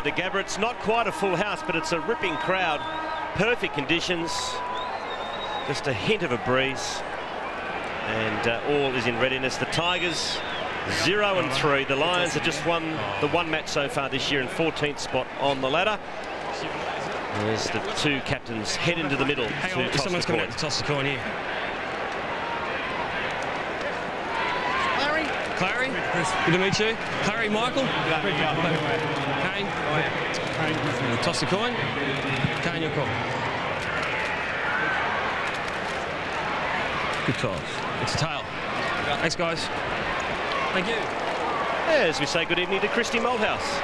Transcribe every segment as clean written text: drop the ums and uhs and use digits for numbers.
to Gabba. It's not quite a full house, but it's a ripping crowd. Perfect conditions. Just a hint of a breeze. And all is in readiness. The Tigers 0-3. The Lions have just won the one match so far this year in 14th spot on the ladder. There's the two captains head into the middle. Hang on, someone's coming out to toss the coin here. Clary, good to meet you. Clary, Michael. Kane. Toss the coin. Kane, your call. Good toss. It's a tail. Thanks, guys. Thank you. As we say good evening to Christy Malthouse.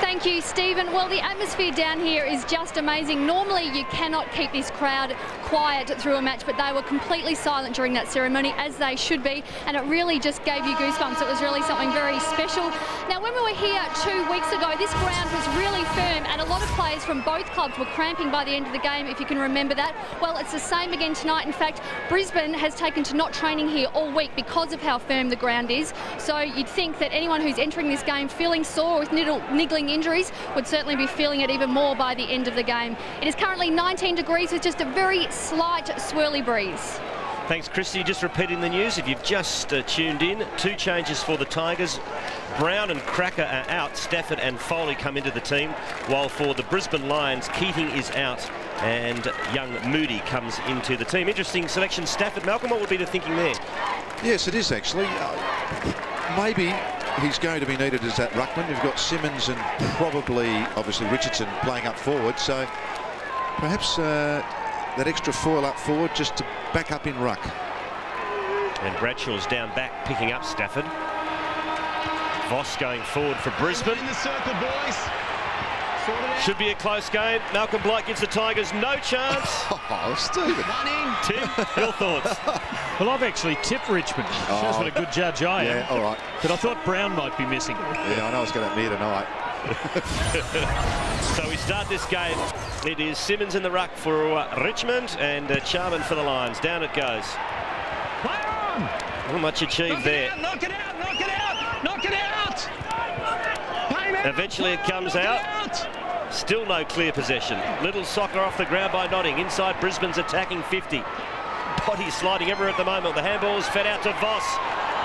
Thank you, Stephen. Well, the atmosphere down here is just amazing. Normally, you cannot keep this crowd quiet through a match, but they were completely silent during that ceremony, as they should be, and it really just gave you goosebumps. It was really something very special. Now, when we were here 2 weeks ago, this ground was really firm, and a lot of players from both clubs were cramping by the end of the game, if you can remember that. Well, it's the same again tonight. In fact, Brisbane has taken to not training here all week because of how firm the ground is. So you'd think that anyone who's entering this game feeling sore with niggling injuries would certainly be feeling it even more by the end of the game. It is currently 19 degrees with just a very slight swirly breeze. Thanks, Christy. Just repeating the news, if you've just tuned in, two changes for the Tigers. Brown and Cracker are out. Stafford and Foley come into the team, while for the Brisbane Lions, Keating is out and young Moody comes into the team. Interesting selection. Stafford, Malcolm, what would be the thinking there? Yes, it is actually. Maybe he's going to be needed as that ruckman. You've got Simmons and probably, obviously, Richardson playing up forward. So perhaps that extra foil up forward just to back up in ruck. And Bradshaw's down back, picking up Stafford. Voss going forward for Brisbane. In the circle, boys. Should be a close game. Malcolm Blight gives the Tigers no chance. Oh, Stephen. Tim, your thoughts? Well, I've actually tipped Richmond. Shows what a good judge I am. Yeah, all right. But I thought Brown might be missing. Yeah, I know it's going to be here tonight. So we start this game. It is Simmons in the ruck for Richmond and Charman for the Lions. Down it goes. Not much achieved there. Knock it out, knock it out, knock it out! Eventually it comes out. Still no clear possession. Little soccer off the ground by Notting. Inside Brisbane's attacking 50. Body sliding everywhere at the moment. The handball is fed out to Voss.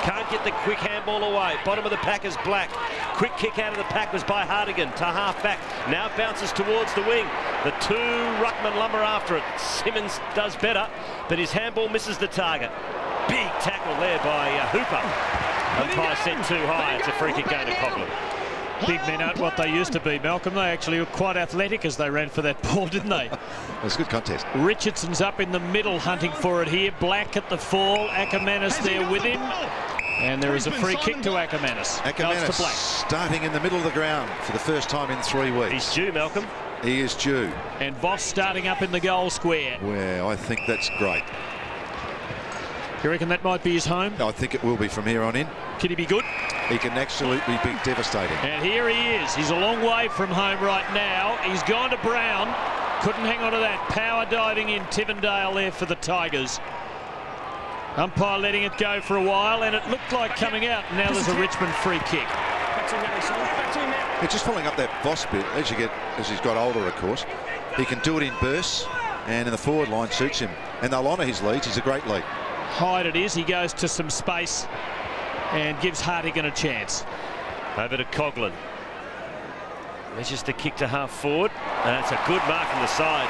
Can't get the quick handball away. Bottom of the pack is Black. Quick kick out of the pack was by Hardigan to half back. Now bounces towards the wing. The two ruckmen lumber after it. Simmons does better, but his handball misses the target. Big tackle there by Hooper. Umpire set too high. It's a free kick going to Coughlin. Big men aren't what they used to be, Malcolm. They actually were quite athletic as they ran for that ball, didn't they? It was a good contest. Richardson's up in the middle hunting for it here. Black at the fall. Ackermanis there with him. And there is a free kick to Ackermanis. Ackermanis to Black. starting in the middle of the ground for the first time in 3 weeks. He's due, Malcolm. He is due. And Voss starting up in the goal square. Well, I think that's great. You reckon that might be his home? I think it will be from here on in. Can he be good? He can absolutely be devastating. And here he is. He's a long way from home right now. He's gone to Brown. Couldn't hang on to that. Power diving in Tivendale there for the Tigers. Umpire letting it go for a while, and it looked like coming out. Now there's a Richmond free kick. Yeah, just following up that Voss bit, as he's got older, of course, he can do it in bursts, and in the forward line suits him. And they'll honour his leads. He's a great lead. Hyde it is. He goes to some space and gives Hartigan a chance. Over to Coughlin. There's just a kick to half forward. And it's a good mark from the side.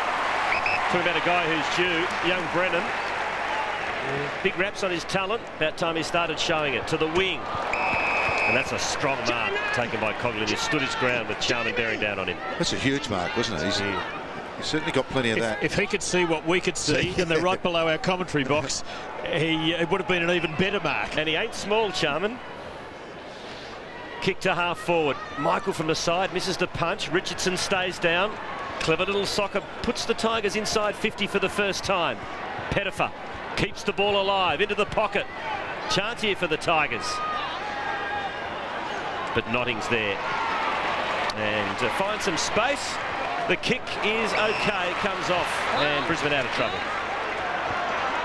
Talking about a guy who's due, young Brennan. Big raps on his talent. About time he started showing it. To the wing. And that's a strong mark taken by Coughlin. He stood his ground with Charman bearing down on him. That's a huge mark, wasn't it? He's certainly got plenty of that. If he could see what we could see, and they're right below our commentary box, it would have been an even better mark. And he ain't small, Charman. Kick to half forward. Michael from the side misses the punch. Richardson stays down. Clever little soccer puts the Tigers inside 50 for the first time. Pettifer keeps the ball alive into the pocket. Chance here for the Tigers. But Notting's there. And to find some space. The kick is okay, comes off, and Brisbane out of trouble.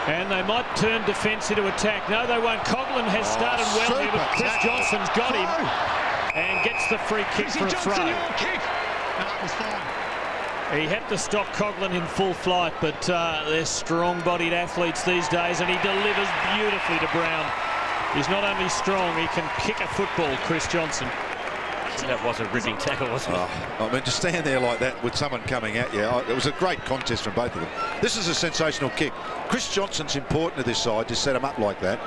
And they might turn defence into attack. No, they won't. Coughlin has started well here, but Chris Johnson's got him and gets the free kick for a throw. He had to stop Coughlin in full flight, but they're strong-bodied athletes these days, and he delivers beautifully to Brown. He's not only strong, he can kick a football, Chris Johnson. That was a ripping tackle, wasn't it? I mean, to stand there like that with someone coming at you, it was a great contest from both of them. This is a sensational kick. Chris Johnson's important to this side to set him up like that.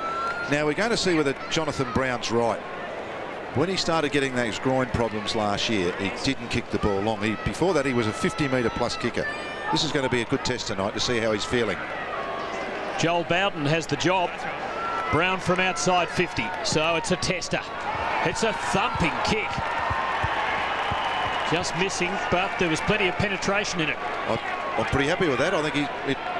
Now, we're going to see whether Jonathan Brown's right. When he started getting those groin problems last year, he didn't kick the ball long. Before that, he was a 50-metre plus kicker. This is going to be a good test tonight to see how he's feeling. Joel Bowden has the job. Brown from outside 50, so it's a tester. It's a thumping kick. Just missing, but there was plenty of penetration in it. I'm pretty happy with that. I think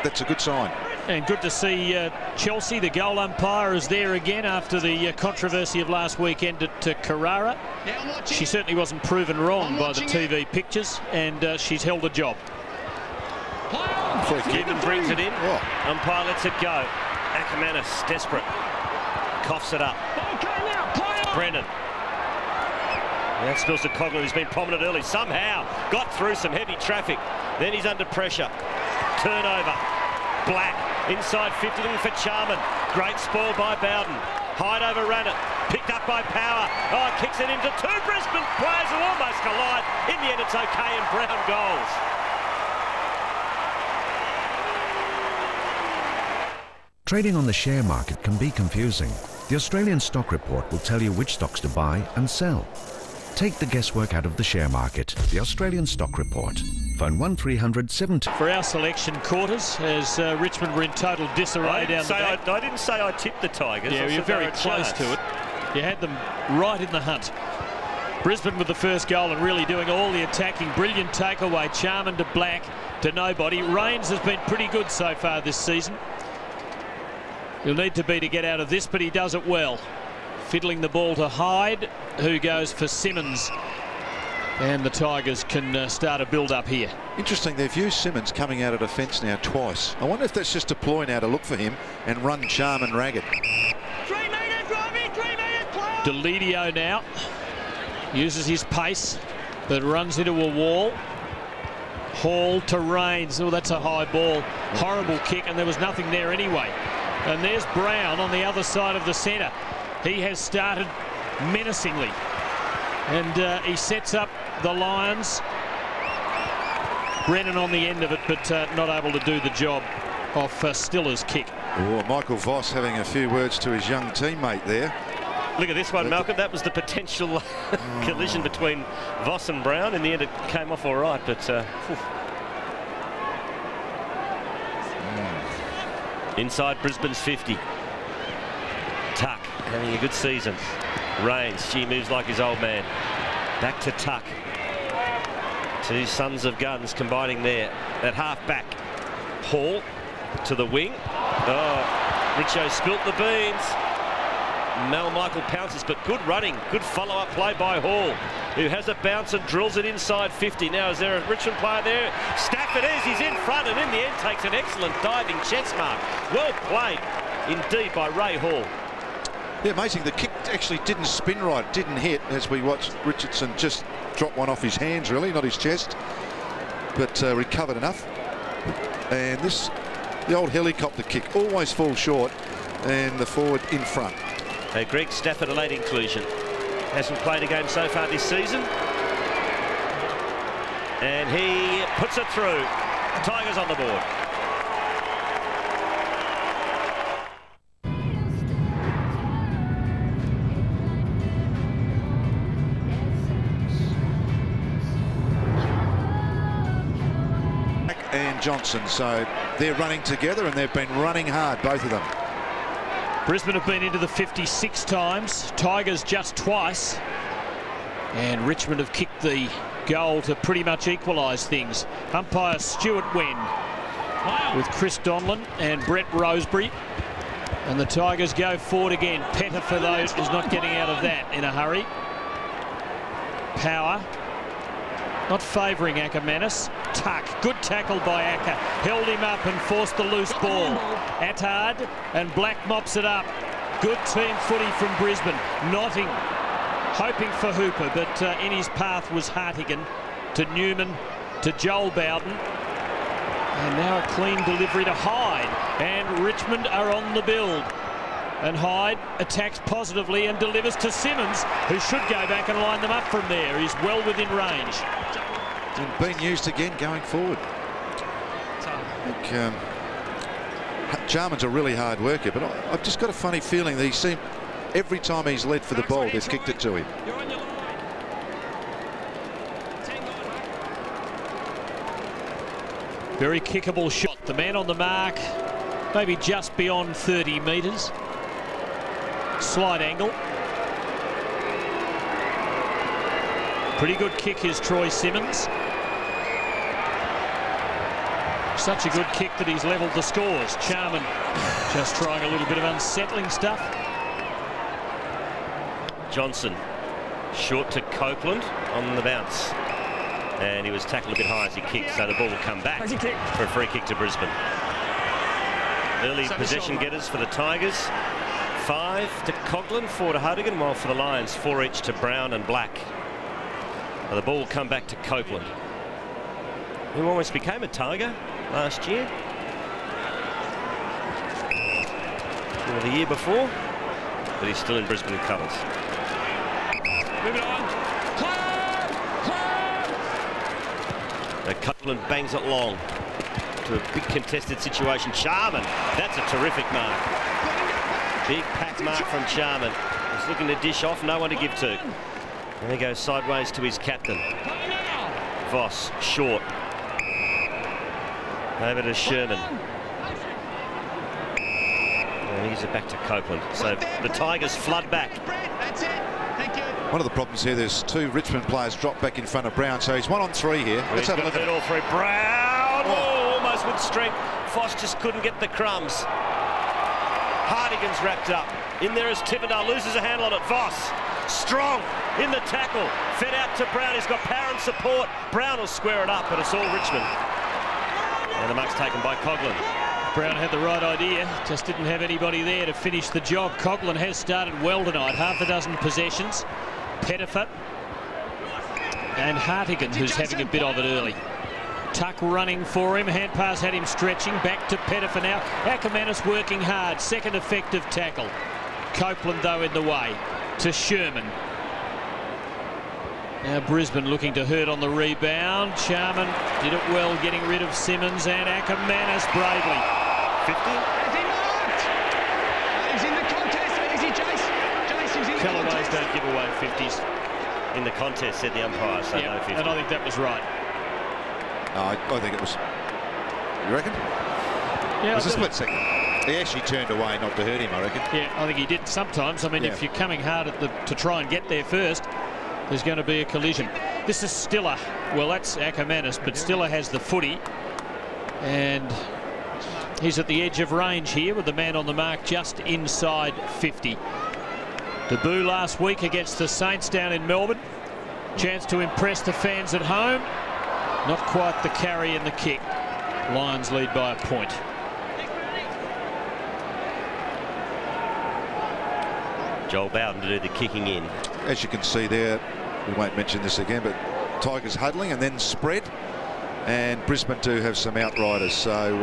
that's a good sign. And good to see Chelsea, the goal umpire, is there again after the controversy of last weekend at Carrara. She certainly wasn't proven wrong by the TV pictures, and she's held a job. Gibbon brings it in. Umpire lets it go. Ackermanis, desperate. Coughs it up. Brennan. That spills to Coughlin, who's been prominent early. Somehow got through some heavy traffic. Then he's under pressure. Turnover. Black inside 50, looking for Charman. Great spoil by Bowden. Hyde overran it. Picked up by Power. Oh, kicks it into two Brisbane players who almost collide. In the end, it's okay, and Brown goals. Trading on the share market can be confusing. The Australian Stock Report will tell you which stocks to buy and sell. Take the guesswork out of the share market. The Australian Stock Report. Phone 1300 70. For our selection quarters, as Richmond were in total disarray down the back. I didn't say I tipped the Tigers. Yeah, you're very close to it. You had them right in the hunt. Brisbane with the first goal and really doing all the attacking. Brilliant takeaway. Charman to Black to nobody. Rains has been pretty good so far this season. He'll need to be to get out of this, but he does it well. Fiddling the ball to Hyde, who goes for Simmons. And the Tigers can start a build-up here. Interesting, they've used Simmons coming out of defence now twice. I wonder if that's just a ploy now to look for him and run Charman ragged. 3 metres, Robbie, 3 metres, Delidio now uses his pace, but runs into a wall. Hall to Rains. Oh, that's a high ball. Horrible kick, and there was nothing there anyway. And there's Brown on the other side of the centre. He has started menacingly. And he sets up the Lions. Brennan on the end of it, but not able to do the job off Stiller's kick. Oh, Michael Voss having a few words to his young teammate there. Look at this one, Malcolm. That was the potential collision between Voss and Brown. In the end, it came off all right, but... Inside Brisbane's 50. Tuck having a good season. Rains, she moves like his old man. Back to Tuck. Two sons of guns combining there. That half back. Hall to the wing. Oh, Richo spilt the beans. Mal Michael pounces, but good running. Good follow-up play by Hall, who has a bounce and drills it inside 50. Now, is there a Richmond player there? Stafford is. He's in front, and in the end takes an excellent diving chest mark. Well played indeed by Ray Hall. Yeah, amazing. The kick actually didn't spin right, didn't hit, as we watched Richardson just drop one off his hands, really, not his chest, but recovered enough. And this, the old helicopter kick, always falls short, and the forward in front. Greg Stafford, a late inclusion. Hasn't played a game so far this season. And he puts it through. Tigers on the board. And Johnson, so they're running together, and they've been running hard, both of them. Brisbane have been into the 56 times, Tigers just twice, and Richmond have kicked the goal to pretty much equalise things. Umpire Stuart Wen with Chris Donlan and Brett Rosebery, and the Tigers go forward again. Petter, for those who's not getting out of that in a hurry. Power not favouring Ackermanis. Tuck, good tackle by Acker, held him up and forced the loose ball. Attard, and Black mops it up. Good team footy from Brisbane. Notting, hoping for Hooper, but in his path was Hartigan. to Newman, to Joel Bowden. And now a clean delivery to Hyde. And Richmond are on the build. And Hyde attacks positively and delivers to Simmons, who should go back and line them up from there. He's well within range. And being used again going forward. I think Jarman's a really hard worker, but I've just got a funny feeling that he seemed every time he's led for the ball, they've kicked it to him. Very kickable shot. The man on the mark, maybe just beyond 30 metres. Slight angle. Pretty good kick is Troy Simmons. Such a good kick that he's levelled the scores. Charman just trying a little bit of unsettling stuff. Johnson short to Copeland on the bounce. And he was tackled a bit high as he kicked, so the ball will come back for a free kick to Brisbane. Early possession getters for the Tigers. 5 to Coughlin, 4 to Hartigan, while for the Lions 4 each to Brown and Black. And the ball will come back to Copeland, who almost became a Tiger last year, or the year before, but he's still in Brisbane colours. Moving on. Copeland bangs it long to a big contested situation. Charman, that's a terrific mark. Big pack mark from Charman. He's looking to dish off, no one to give to. And he goes sideways to his captain. Voss, short. Over to Sherman. And he's it back to Copeland. So the Tigers flood back. That's it. Thank you. One of the problems here, there's 2 Richmond players dropped back in front of Brown, so he's 1 on 3 here. Let's have a look at it. All 3. Brown, almost with strength. Voss just couldn't get the crumbs. Hartigan's wrapped up. In there is Tivendale, loses a handle on it. Voss, strong in the tackle. Fed out to Brown, he's got power and support. Brown will square it up, but it's all Richmond. And the mark's taken by Coughlin. Brown had the right idea, just didn't have anybody there to finish the job. Coughlin has started well tonight, half a dozen possessions. Pettifer and Hartigan, who's having a bit of it early. Tuck running for him, hand pass had him stretching, back to Pettifer now. Ackermanis working hard, second effective tackle. Copeland though in the way to Sherman. Now Brisbane looking to hurt on the rebound. Charman did it well, getting rid of Simmons, and Ackermanis bravely. 50? He's in the contest. Is he, Jace? Jace is in the Callaways contest. don't give away 50s in the contest, said the umpire, so no 50. And I think that was right. I think it was. You reckon? Yeah, it was a split second. He actually turned away not to hurt him, I reckon. Yeah, I think he did sometimes. I mean, if you're coming hard at to try and get there first, there's going to be a collision. This is Stiller. Well, that's Ackermanis, but Stiller has the footy. And he's at the edge of range here with the man on the mark just inside 50. Debut last week against the Saints down in Melbourne. Chance to impress the fans at home. Not quite the carry and the kick. Lions lead by a point. Joel Bowden to do the kicking in. As you can see there, we won't mention this again, but Tigers huddling and then spread, and Brisbane do have some outriders, so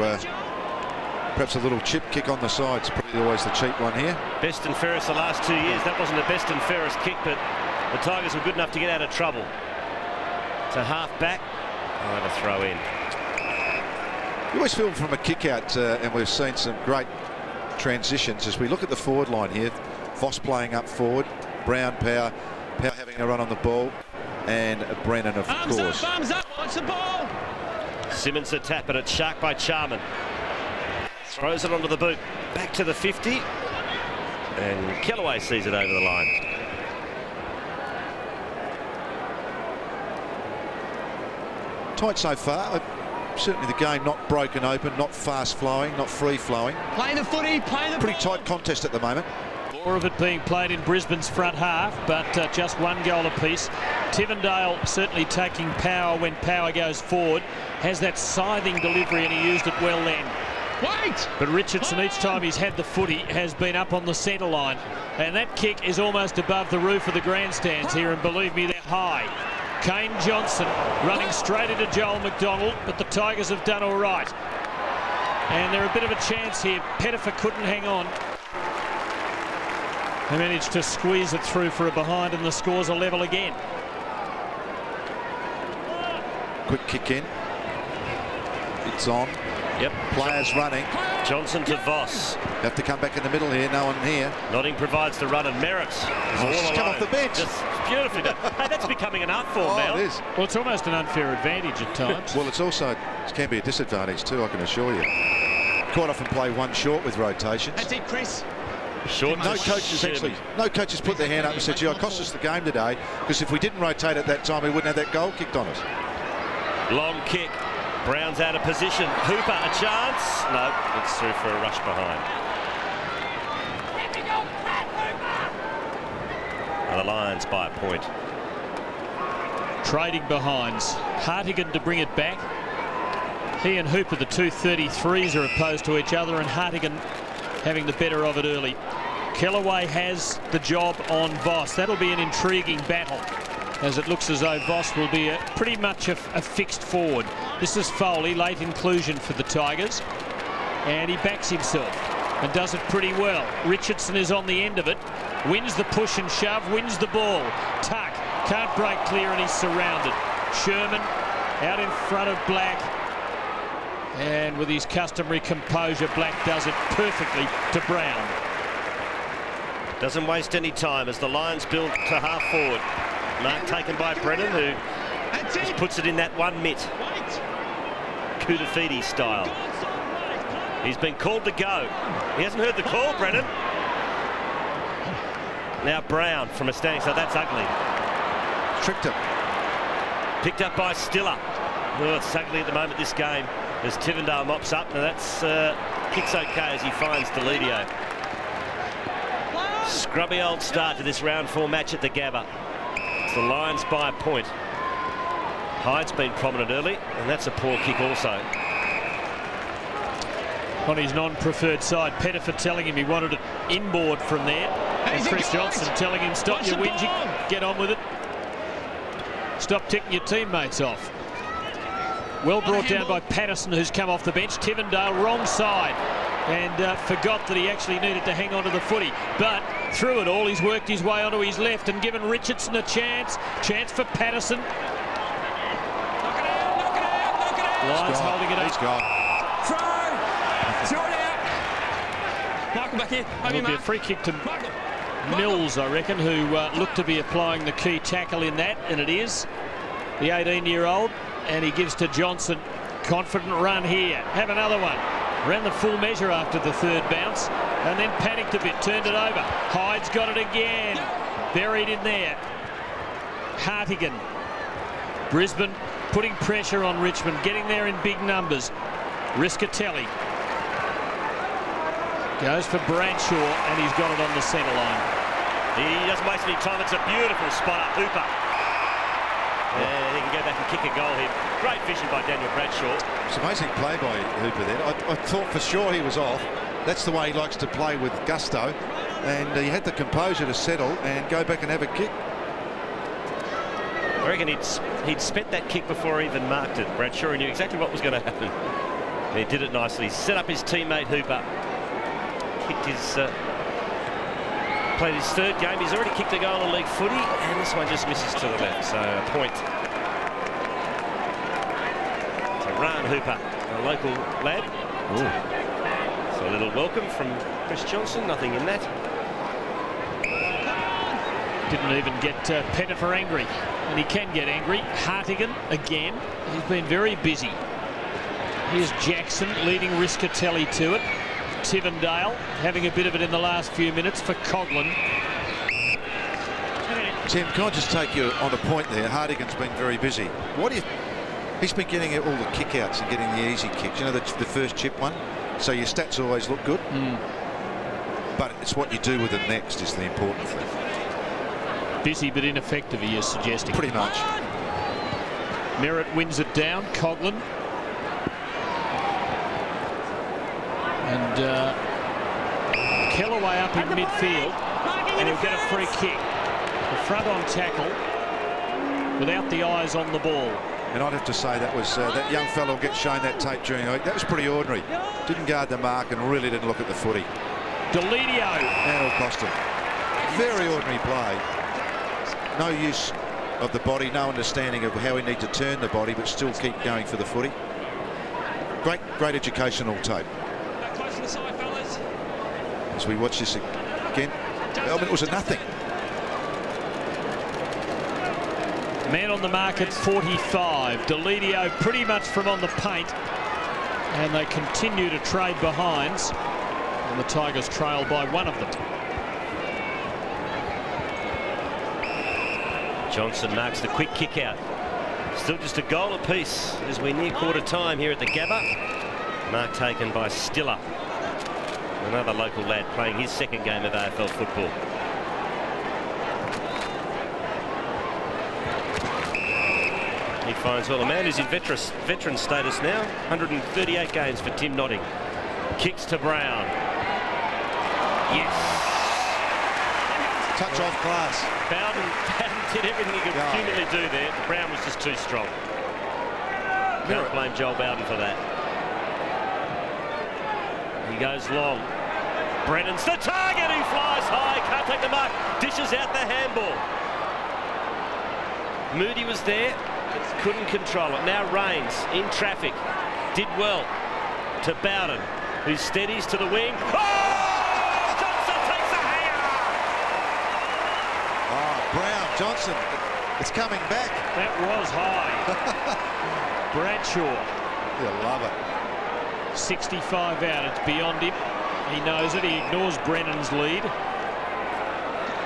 perhaps a little chip kick on the side's probably always the cheap one here. Best and fairest the last 2 years. That wasn't the best and fairest kick, but the Tigers were good enough to get out of trouble. To half back, and a throw in. You always feel from a kick out, and we've seen some great transitions as we look at the forward line here. Voss playing up forward, Brown, Power having a run on the ball, and Brennan, of course. Arms up, what's the ball? Simmons a tap, and it's sharked by Charman. Throws it onto the boot, back to the 50, and Kellaway sees it over the line. Tight so far. Certainly the game not broken open, not fast flowing, not free flowing. Play the footy, play the Pretty ball. tight contest at the moment. More of it being played in Brisbane's front half, but just 1 goal apiece. Tivendale certainly taking power when power goes forward. Has that scything delivery, and he used it well then. Wait! But Richardson, each time he's had the footy, has been up on the centre line. And that kick is almost above the roof of the grandstands here, and believe me, they're high. Kane Johnson running straight into Joel McDonald, but the Tigers have done all right. And they're a bit of a chance here. Pettifer couldn't hang on. They managed to squeeze it through for a behind, and the score's a level again. Quick kick in. It's on. Yep. Players running. Johnson to Voss. Have to come back in the middle here. No one here. Notting provides the run, and Merritt's all Come alone. off the bench. Just beautifully done. Hey, that's becoming an art form now. It is. Well, it's almost an unfair advantage at times. Well, it can be a disadvantage too, I can assure you. Quite often play one short with rotations. That's it, Chris. Short. No coaches put their hand up and said, "Gee, it cost us the game today because if we didn't rotate at that time, we wouldn't have that goal kicked on us." Long kick. Brown's out of position. Hooper, a chance. No, it's through for a rush behind. And the Lions by a point. Trading behinds. Hartigan to bring it back. He and Hooper, the two 33s, are opposed to each other, and Hartigan having the better of it early. Kellaway has the job on Voss. That'll be an intriguing battle, as it looks as though Voss will be pretty much a fixed forward. This is Foley, late inclusion for the Tigers, and he backs himself and does it pretty well. Richardson is on the end of it, wins the push and shove, wins the ball. Tuck can't break clear, and he's surrounded. Sherman out in front of Black, and with his customary composure, Black does it perfectly to Brown. Doesn't waste any time as the Lions build to half forward. Mark taken by Brennan, who just puts it in that one mitt. Kudafidi style. He's been called to go. He hasn't heard the call, Brennan. Now Brown from a standing, so that's ugly. Tricked him. Picked up by Stiller. Oh, it's ugly at the moment, this game, as Tivendale mops up. Now that's kicks okay as he finds Deledio. Scrubby old start to this round 4 match at the Gabba. It's the Lions by a point. Hyde's been prominent early, and that's a poor kick also. On his non-preferred side, Pettifer telling him he wanted it inboard from there, and Chris Johnson telling him, stop your whinging, get on with it. Stop ticking your teammates off. Well brought down by Patterson, who's come off the bench. Tivendale wrong side, and forgot that he actually needed to hang on to the footy. But through it all, he's worked his way onto his left and given Richardson a chance. Chance for Patterson. Lions holding it up. He's gone. Throw it out. Michael back here. It'll be a free kick to Mills, I reckon, who looked to be applying the key tackle in that, and it is the 18-year-old, and he gives to Johnson. Confident run here. Have another one. Ran the full measure after the third bounce, and then panicked a bit, turned it over. Hyde's got it again. Buried in there. Hartigan. Brisbane putting pressure on Richmond, getting there in big numbers. Riscatelli goes for Bradshaw, and he's got it on the centre line. He doesn't waste any time. It's a beautiful spot up. Hooper. And he can go back and kick a goal here. Great vision by Daniel Bradshaw. It's an amazing play by Hooper there. I thought for sure he was off. That's the way he likes to play with gusto. And he had the composure to settle and go back and have a kick. I reckon he'd spent that kick before he even marked it. Bradshaw knew exactly what was going to happen. And he did it nicely. Set up his teammate Hooper. Kicked his... played his third game. He's already kicked a goal in league footy, and this one just misses to the left, so a point. So Ryan Hooper, a local lad. Ooh. So a little welcome from Chris Johnson, nothing in that. Didn't even get Pettifer angry, and he can get angry. Hartigan again. He's been very busy. Here's Jackson leading Riscatelli to it. Tivendale having a bit of it in the last few minutes for Coughlin. Tim, can I just take you on a point there? Hartigan's been very busy. He's been getting all the kick-outs and getting the easy kicks. You know, the first chip one? So your stats always look good. But it's what you do with them next is the important thing. Busy but ineffective, he is suggesting. Pretty much. Merritt wins it down. Coughlin. And Kellaway up in midfield, and he'll get a free kick. The front on tackle without the eyes on the ball. And I'd have to say that was that young fellow will get shown that tape during the week. That was pretty ordinary. Didn't guard the mark and really didn't look at the footy. Deledio. And it'll cost him. Very ordinary play. No use of the body, no understanding of how we need to turn the body, but still keep going for the footy. Great educational tape. Close to the side, fellas. As we watch this again, Melbourne, it was a nothing. Man on the mark at 45. Deledio pretty much from on the paint. And they continue to trade behinds. And the Tigers trail by one of them. Johnson marks the quick kick out. Still just a goal apiece as we near quarter time here at the Gabba. Mark taken by Stiller. Another local lad playing his second game of AFL football. He finds well a man who's in veteran status now. 138 games for Tim Notting. Kicks to Brown. Yes. Touch off class. Bowden did everything he could humanly do there. Brown was just too strong. Can't blame Joel Bowden for that. He goes long. Brennan's the target. He flies high. Can't take the mark. Dishes out the handball. Moody was there. Couldn't control it. Now Rains in traffic. Did well to Bowden, who steadies to the wing. Oh! Johnson takes a hanger! Oh, Brown, Johnson, it's coming back. That was high. Bradshaw. You love it. 65 out. It's beyond him. He knows it. He ignores Brennan's lead.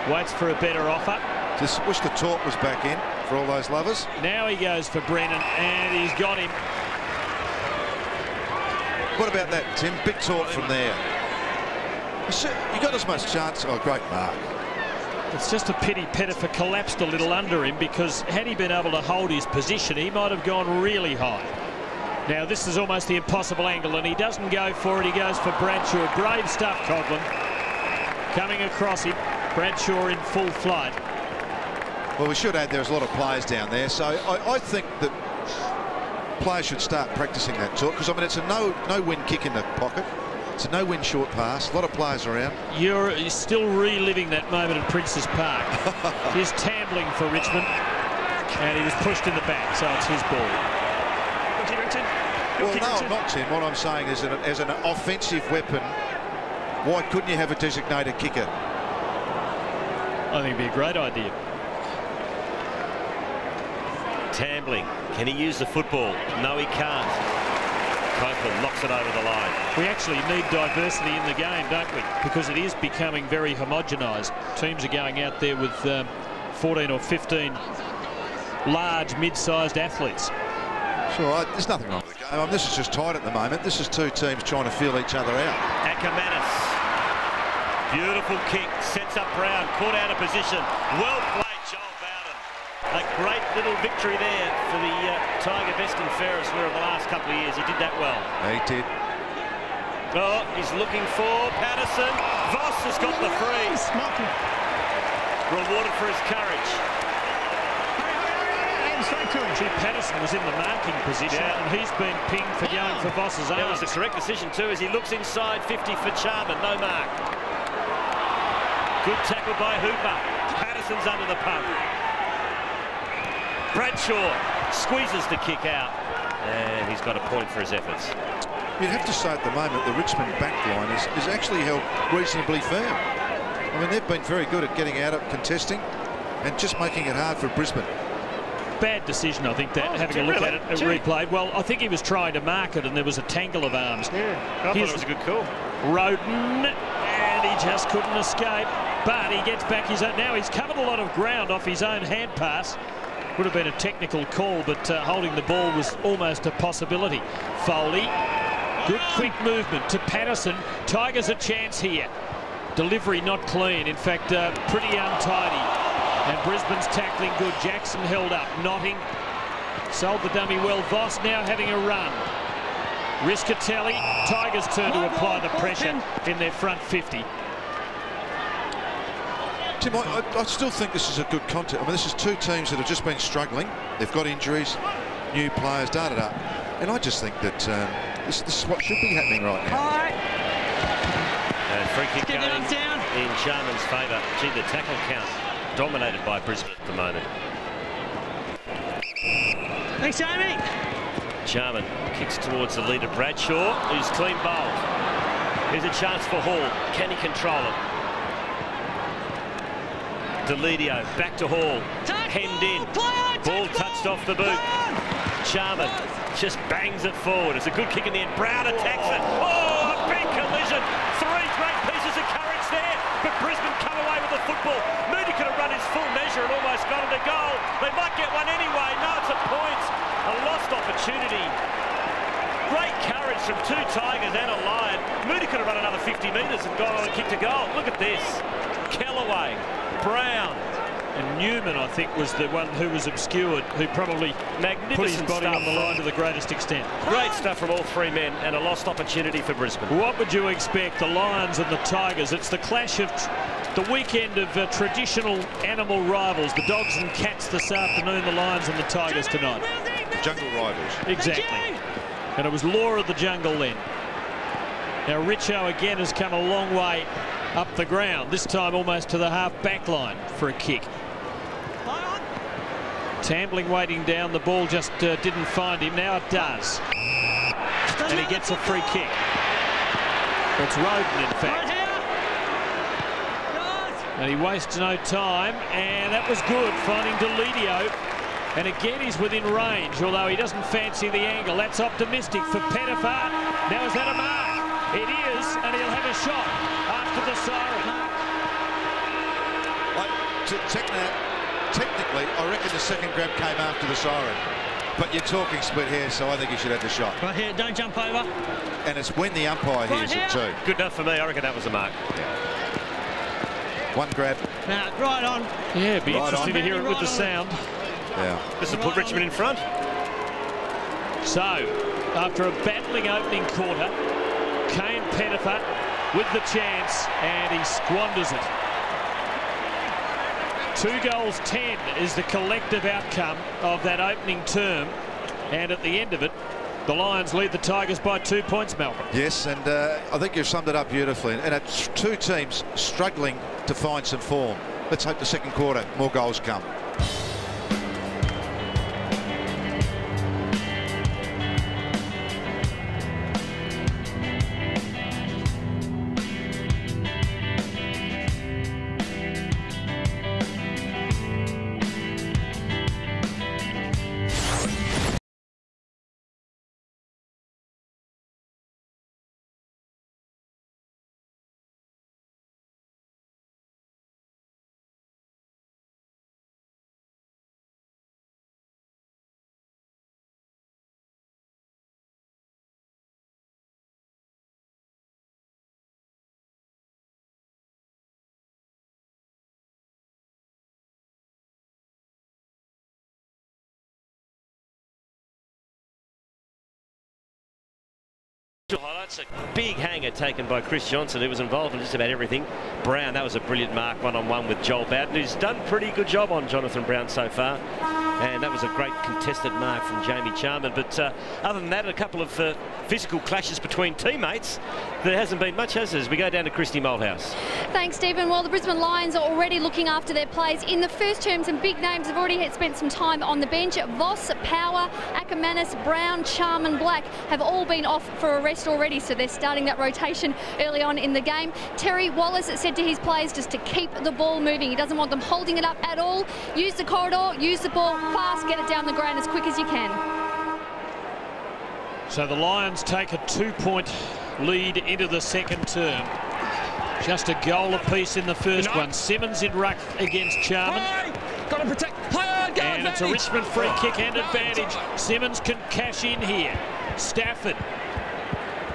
Waits for a better offer. Just wish the taunt was back in for all those lovers. Now he goes for Brennan, and he's got him. What about that, Tim? Big taunt from there. You got as much chance. Oh, great mark. It's just a pity Pettifer collapsed a little under him, because had he been able to hold his position, he might have gone really high. Now this is almost the impossible angle, and he doesn't go for it. He goes for Bradshaw. Brave stuff, Coghlan. Coming across him. Bradshaw in full flight. Well, we should add there's a lot of players down there, so I think that players should start practicing that talk, because I mean it's a no-win kick in the pocket. It's a no-win short pass. A lot of players around. You're still reliving that moment at Princes Park. He's tambling for Richmond, and he was pushed in the back, so it's his ball. Well, no, not Tim. What I'm saying is that as an offensive weapon, why couldn't you have a designated kicker? I think it'd be a great idea. Tambling. Can he use the football? No, he can't. Copeland knocks it over the line. We actually need diversity in the game, don't we? Because it is becoming very homogenised. Teams are going out there with 14 or 15 large, mid-sized athletes. Sure, there's nothing wrong with the game. This is just tight at the moment. This is two teams trying to feel each other out. Ackermanis. Beautiful kick. Sets up Brown. Caught out of position. Well played, Joel Bowden. A great little victory there for the Tiger best and fairest winner of the last couple of years. He did that well. He did. Oh, he's looking for Patterson. Voss has got the free. Rewarded for his courage. Gee, Patterson was in the marking position, and he's been pinged for going for Voss's arms. That was the correct decision too, as he looks inside 50 for Charman. No mark. Good tackle by Hooper. Patterson's under the pump. Bradshaw squeezes the kick out, and he's got a point for his efforts. You'd have to say at the moment the Richmond back line is actually held reasonably firm. I mean, they've been very good at getting out of contesting and just making it hard for Brisbane. Bad decision, I think, that having a look at it replayed. Well, I think he was trying to mark it, and there was a tangle of arms. Yeah, I thought it was a good call. Roden, and he just couldn't escape. But he gets back his own. Now he's covered a lot of ground off his own hand pass. Would have been a technical call, but holding the ball was almost a possibility. Foley, good quick movement to Patterson. Tigers a chance here. Delivery not clean. In fact, pretty untidy. And Brisbane's tackling good. Jackson held up. Notting sold the dummy well. Voss now having a run. Riscatelli. Tigers turn to apply the pressure in their front 50. Tim, I still think this is a good contest. I mean, this is two teams that have just been struggling. They've got injuries, new players, da-da-da. And I just think that this is what should be happening right now. Free kick going in Charman's favour. Gee, the tackle count dominated by Brisbane at the moment. Thanks, Jamie. Charman kicks towards the leader, Bradshaw, who's clean bowled. Here's a chance for Hall. Can he control it? Deledio back to Hall. Hemmed in. Ball touched off the boot. Charman just bangs it forward. It's a good kick in the end. Brown attacks it. Oh, a big collision. Three great pieces of courage there. But Brisbane come away with the football. Moody could have run his full measure and almost got it a goal. They might get one anyway. No, it's a point. A lost opportunity. Great courage from two Tigers and a Lion. Moody could have run another 50 metres and gone on and kicked a goal. Look at this. Kellaway, Brown. And Newman, I think, was the one who was obscured, who probably put his body on the line to the greatest extent. Great stuff from all three men and a lost opportunity for Brisbane. What would you expect, the Lions and the Tigers? It's the clash of the weekend of traditional animal rivals. The dogs and cats this afternoon, the Lions and the Tigers tonight. The jungle rivals. Exactly. And it was Law of the Jungle then. Now Richo again has come a long way up the ground, this time almost to the half-back line for a kick. Tambling waiting down, the ball just didn't find him. Now it does. And he gets a free kick. It's Roden, in fact. And he wastes no time, and that was good, finding Deledio. And again, he's within range, although he doesn't fancy the angle. That's optimistic for Pettifat. Now, is that a mark? It is, and he'll have a shot after the siren. Technically, I reckon the second grab came after the siren. But you're talking split hair, so I think you should have the shot. Right here, don't jump over. And it's when the umpire hears it too. Good enough for me. I reckon that was a mark. Yeah. One grab. Now, right on. Yeah, it'd be interesting to hear it with the sound. Yeah. This will put Richmond in front. So, after a battling opening quarter, Kane Pettifat with the chance, and he squanders it. 2 goals 10 is the collective outcome of that opening term, and at the end of it, the Lions lead the Tigers by 2 points, Melbourne. Yes, and I think you've summed it up beautifully. And it's two teams struggling to find some form. Let's hope the second quarter more goals come. Highlights, a big hanger taken by Chris Johnson, who was involved in just about everything. Brown, that was a brilliant mark, one-on-one with Joel Bowden, who's done a pretty good job on Jonathan Brown so far. And that was a great contested mark from Jamie Charman. But other than that, a couple of physical clashes between teammates. There hasn't been much, has there, as we go down to Christy Malthouse. Thanks, Stephen. Well, the Brisbane Lions are already looking after their plays. In the first term, some big names have already spent some time on the bench. Voss, Power, Ackermanis, Brown, Charman, Black have all been off for a rest already, so they're starting that rotation early on in the game. Terry Wallace said to his players just to keep the ball moving. He doesn't want them holding it up at all. Use the corridor, use the ball fast, get it down the ground as quick as you can. So the Lions take a 2-point lead into the second term. Just a goal apiece in the first one. Simmons in ruck against Charman. Got to protect. And it's a Richmond free kick and advantage. Simmons can cash in here. Stafford.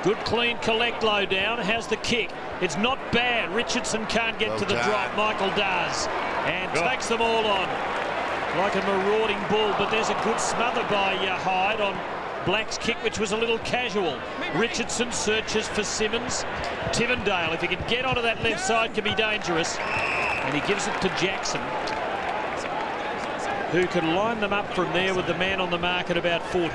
Good clean collect low down. Has the kick. It's not bad. Richardson can't get to the drop. Michael does. And takes them all on. Like a marauding bull, but there's a good smother by Hyde on Black's kick, which was a little casual. Richardson searches for Simmons. Tivendale, if he can get onto that left side, can be dangerous. And he gives it to Jackson, who can line them up from there with the man on the mark at about 40.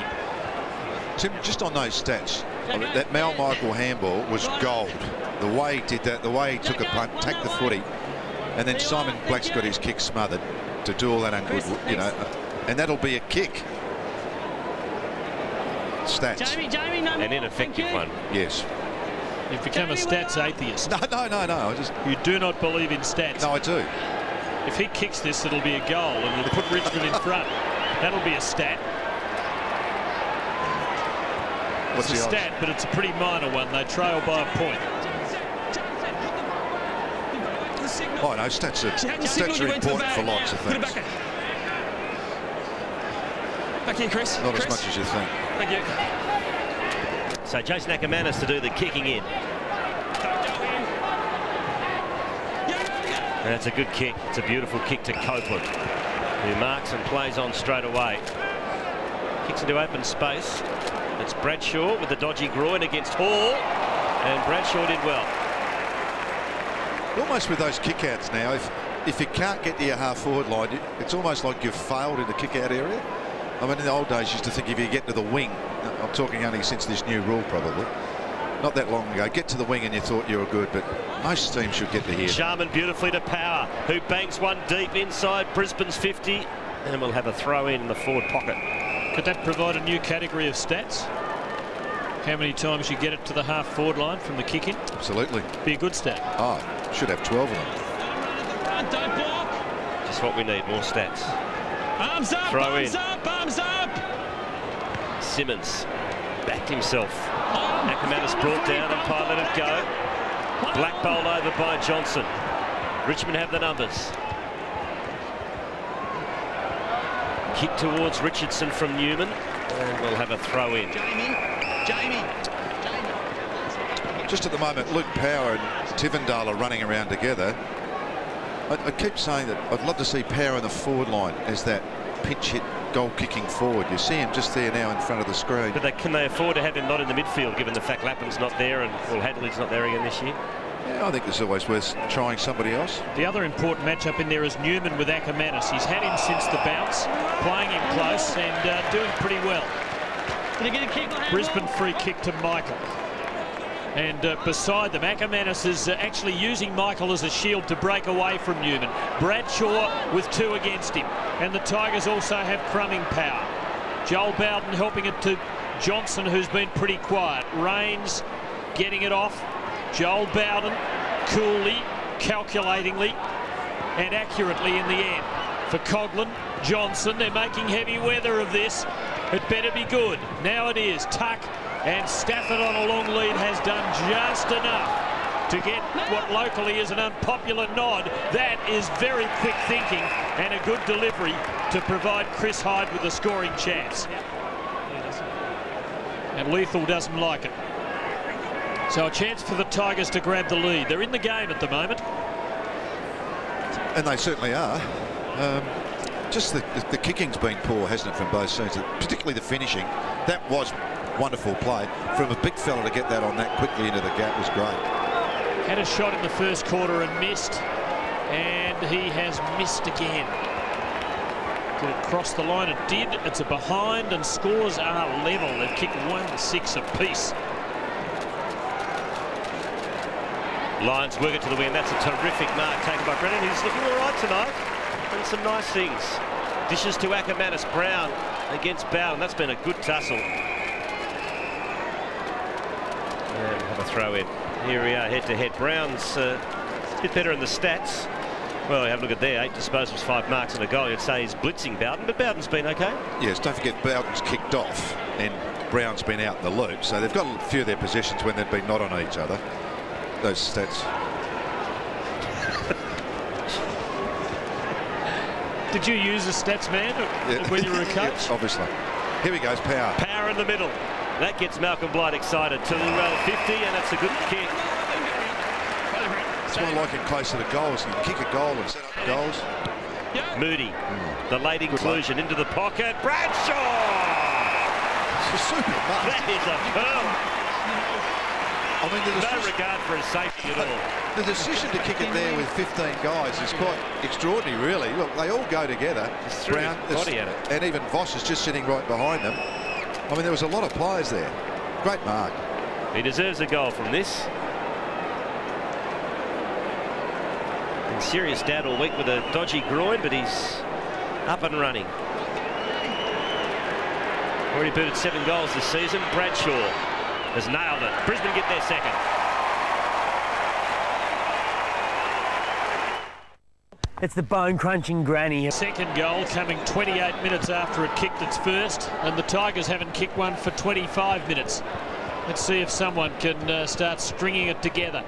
Tim, just on those stats, I mean, that Mal Michael handball was gold. The way he did that, the way he took a punt, take the footy, and then Simon Black's got his kick smothered to do all that ungood, you know, and that'll be a kick. Stats. An ineffective one. Yes. You've become a stats atheist. No. You do not believe in stats. No, I do. If he kicks this, it'll be a goal, and it'll put Richmond in front. That'll be a stat. What's it's a the stat, but it's a pretty minor one. They trail by a point. Oh no, stats are important for lots of things. Back in, Chris. Not as much as you think. Thank you. So Jason Ackermanis to do the kicking in. And that's a good kick. It's a beautiful kick to Copeland, who marks and plays on straight away. Kicks into open space. It's Bradshaw with the dodgy groin against Hall, and Bradshaw did well. Almost with those kickouts now, if you can't get to your half-forward line, it's almost like you've failed in the kick-out area. I mean, in the old days, you used to think if you get to the wing, I'm talking only since this new rule probably, not that long ago, get to the wing and you thought you were good, but most teams should get to here. Sharman beautifully to Power, who banks one deep inside Brisbane's 50, and we'll have a throw in the forward pocket. Could that provide a new category of stats? How many times you get it to the half-forward line from the kick-in? Absolutely. Be a good stat. Oh, should have 12 of them. Don't block. Just what we need, more stats. Arms up, throw arms in. up, arms up. Simmons backed himself. Ackermanis brought down, umpire let it go. Black bowled over by Johnson. Richmond have the numbers. Kick towards Richardson from Newman, and we'll have a throw in. Jamie. Just at the moment, Luke Power and Tivendale are running around together. I keep saying that I'd love to see Power in the forward line as that pinch hit goal kicking forward. You see him just there now in front of the screen. But can they afford to have him not in the midfield, given the fact Lapham's not there and Hadley's not there again this year? Yeah, I think it's always worth trying somebody else. The other important matchup in there is Newman with Ackermanis. He's had him since the bounce, playing him close and doing pretty well. Did he get a kick on Brisbane free kick to Michael. And beside them, Ackermanis is actually using Michael as a shield to break away from Newman. Bradshaw with two against him. And the Tigers also have crumbing power. Joel Bowden helping it to Johnson, who's been pretty quiet. Rains getting it off. Joel Bowden coolly, calculatingly and accurately in the end. For Coughlin, Johnson, they're making heavy weather of this. It better be good. Now it is. Tuck and Stafford on a long lead has done just enough to get what locally is an unpopular nod. That is very quick thinking and a good delivery to provide Chris Hyde with a scoring chance. And Lethal doesn't like it. So a chance for the Tigers to grab the lead. They're in the game at the moment. And they certainly are. Just the kicking's been poor, hasn't it, from both sides, particularly the finishing. That was wonderful play. From a big fella to get that on that quickly into the gap was great. Had a shot in the first quarter and missed. And he has missed again. Did it cross the line? It did. It's a behind and scores are level. They've kicked 1-6 apiece. Lions work it to the win. That's a terrific mark taken by Brennan, who's looking all right tonight. And some nice things. Dishes to Ackermanis. Brown against Bowden. That's been a good tussle. And have a throw in. Here we are, head-to-head. Brown's a bit better in the stats. Well, have a look at there. 8 disposals, 5 marks and a goal. You'd say he's blitzing Bowden, but Bowden's been okay. Yes, don't forget Bowden's kicked off and Brown's been out in the loop. So they've got a few of their possessions when they've been not on each other. Those stats. Did you use a stats man when you were a coach? Yes, obviously. Here he goes, Power. Power in the middle. That gets Malcolm Blight excited to 50, and that's a good kick. That's why I like him closer to goals. He can kick a goal and set up goals. Moody, the late inclusion into the pocket. Bradshaw! It's a super mark. That is a pearl. I mean, No regard for his safety at all. The decision to kick it there with 15 guys is quite extraordinary, really. Look, they all go together. Brown, body at it. And even Voss is just sitting right behind them. I mean, there was a lot of players there. Great mark. He deserves a goal from this. In serious doubt all week with a dodgy groin, but he's up and running. Already booted 7 goals this season. Bradshaw has nailed it. Brisbane get their second. It's the bone-crunching granny. Second goal coming 28 minutes after it kicked its first, and the Tigers haven't kicked one for 25 minutes. Let's see if someone can start stringing it together.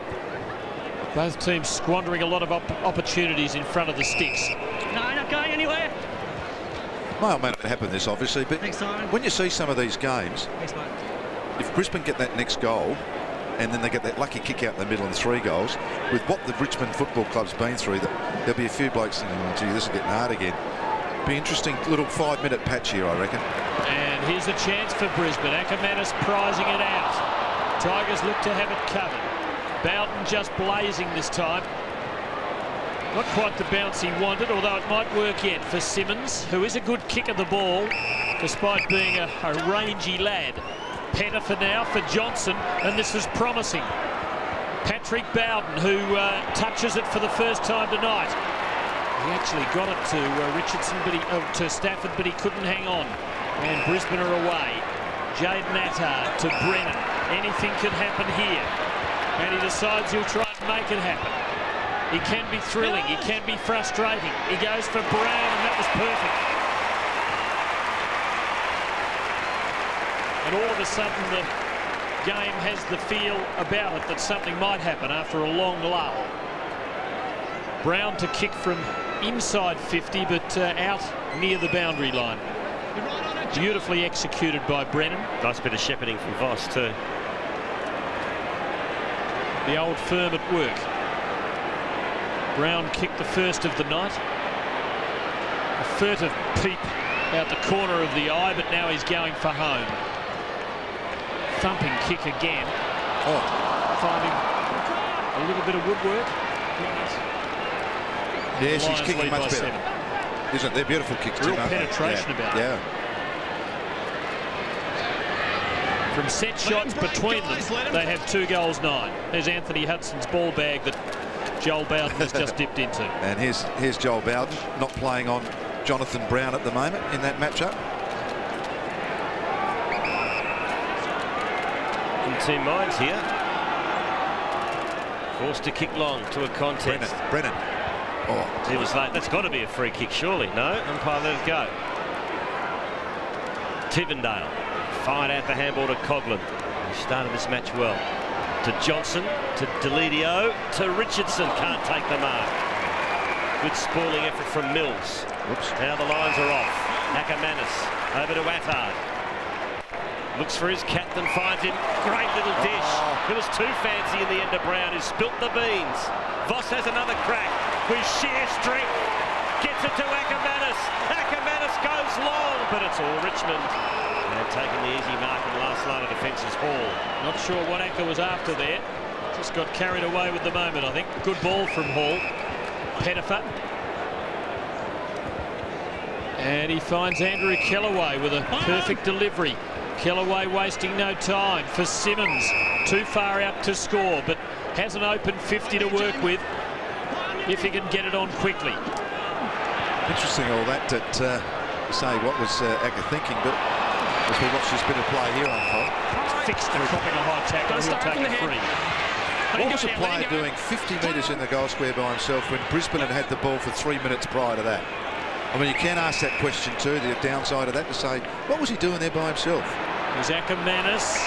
Both teams squandering a lot of opportunities in front of the sticks. No, not going anywhere. Well, may not happen this, obviously, but Thanks, Simon. when you see some of these games, Thanks, mate. if Brisbane get that next goal, and then they get that lucky kick out in the middle and 3 goals, with what the Richmond Football Club's been through, there'll be a few blokes thinking, oh, gee, this is getting hard again. Be interesting little 5-minute patch here, I reckon. And here's a chance for Brisbane. Ackermanis prizing it out. Tigers look to have it covered. Bowden just blazing this time. Not quite the bounce he wanted, although it might work yet for Simmons, who is a good kick of the ball, despite being a rangy lad. Pettifer now for Johnson, and this is promising. Patrick Bowden, who touches it for the first time tonight. He actually got it to Richardson, but to Stafford, but he couldn't hang on. And Brisbane are away. Jaden Attard to Brennan. Anything could happen here. And he decides he'll try and make it happen. He can be thrilling, he can be frustrating. He goes for Brown, and that was perfect. And all of a sudden the game has the feel about it that something might happen after a long lull. Brown to kick from inside 50, but out near the boundary line. Beautifully executed by Brennan. Nice bit of shepherding from Voss too. The old firm at work. Brown kicked the first of the night. A furtive peep out the corner of the eye, but now he's going for home. Thumping kick again. Oh. Finding a little bit of woodwork. Yes, he's Lions kicking lead much by better. 7. Isn't there? Beautiful kicks. Real too, aren't they? penetration about it. Yeah. From set shots between them, they have 2 goals 9. There's Anthony Hudson's ball bag that Joel Bowden has just dipped into. And here's Joel Bowden, not playing on Jonathan Brown at the moment in that matchup. In 2 minds here. Forced to kick long to a contest. Brennan. Oh, He was late. That's got to be a free kick, surely. No, umpire let it go. Tivendale fired out the handball to Coughlin. He started this match well. To Johnson, to Deledio, to Richardson. Can't take the mark. Good spalling effort from Mills. whoops. Now the lines are off. Ackermanis over to Attard. Looks for his captain, finds him. Great little dish. It was too fancy in the end of Brown, who spilt the beans. Voss has another crack with sheer strength. Gets it to Ackermanis. Ackermanis goes long, but it's all Richmond. And taking the easy mark in the last line of defence is Hall. Not sure what Acker was after there. Just got carried away with the moment, I think. Good ball from Hall. Pettifer. And he finds Andrew Kellaway with a perfect delivery. Kellaway wasting no time for Simmons. Too far out to score, but has an open 50 to work with if he can get it on quickly. Interesting all that say what was Acker thinking, but as we watch this bit of play here unfold. Fixed and cropping a high tackle, he'll take it free. What was a player doing 50 metres in the goal square by himself when Brisbane had the ball for 3 minutes prior to that? I mean, you can ask that question too, the downside of that, to say, what was he doing there by himself? There's Ackermanis